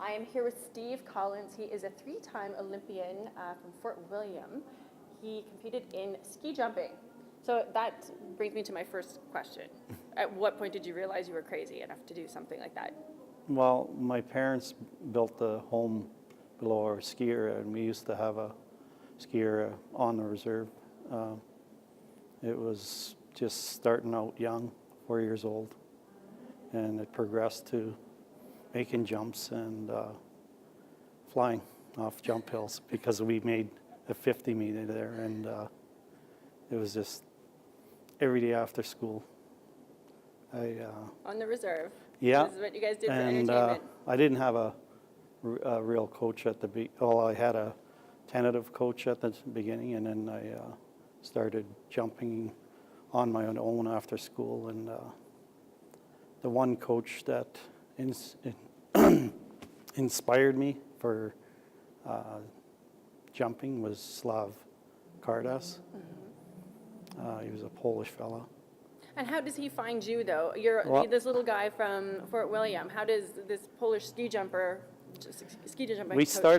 I am here with Steve Collins. He is a three-time Olympian from Fort William. He competed in ski jumping. So that brings me to my first question. At what point did you realize you were crazy enough to do something like that? Well, my parents built a home below our ski area, and we used to have a ski area on the reserve. It was just starting out young, 4 years old, and it progressed to making jumps and flying off jump hills because we made a 50 meter there, and it was just every day after school. On the reserve. Yeah. This is what you guys did for And entertainment. I didn't have a real coach at the well, I had a tentative coach at the beginning, and then I started jumping on my own after school. And the one coach that inspired me for jumping was Slav Kardas. He was a Polish fellow. And how does he find you, though? You're this little guy from Fort William. How does this Polish ski jumping coach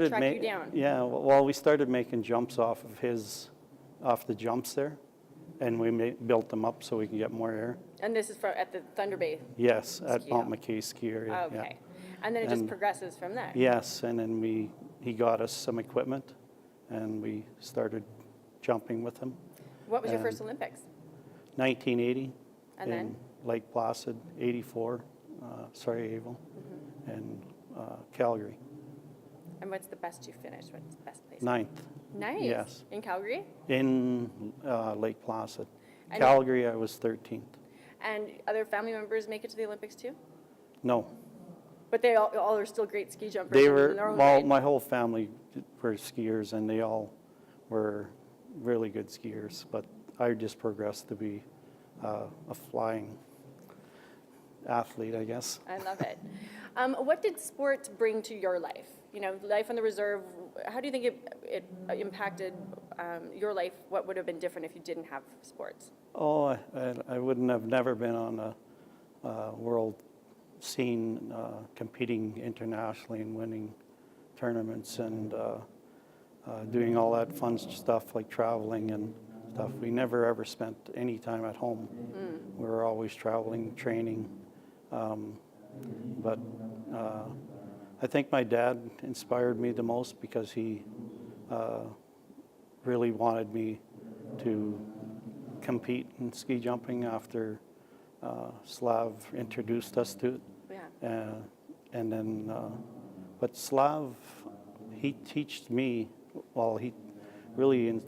track you down? Yeah, well, we started making jumps off the jumps there, and we built them up so we can get more air. And this is at the Thunder Bay? Yes, at Mount McKay ski area. Okay. Yeah. And then it just progresses from there? Yes, and then he got us some equipment, and we started jumping with him. What was your first Olympics? 1980 And in then? Lake Placid, 84, Sarajevo, and Calgary. And what's the best you finished? What's the best place? Ninth. Nice. Yes. In Calgary? In Lake Placid. And Calgary, I was 13th. And other family members make it to the Olympics too? No. But they all are still great ski jumpers. They in were, their own well, right. my whole family were skiers, and they all were really good skiers, but I just progressed to be a flying athlete, I guess. I love it. What did sport bring to your life? You know, life on the reserve, how do you think it impacted your life? What would have been different if you didn't have sports? Oh, I wouldn't have never been on a world scene competing internationally and winning tournaments and doing all that fun stuff like traveling and stuff. We never ever spent any time at home. We were always traveling, training. But I think my dad inspired me the most because he really wanted me to compete in ski jumping after Slav introduced us to it. Yeah. And then, but Slav, he taught me, well, he really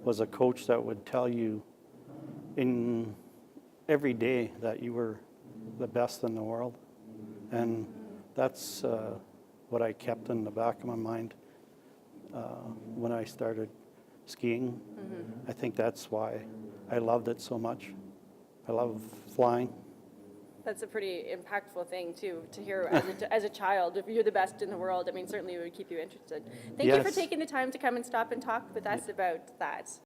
was a coach that would tell you in every day that you were the best in the world. And that's what I kept in the back of my mind when I started skiing. I think that's why I loved it so much. I love flying. That's a pretty impactful thing, too, to hear as a child. If you're the best in the world, I mean, certainly it would keep you interested. Thank you for taking the time to come and stop and talk with us about that.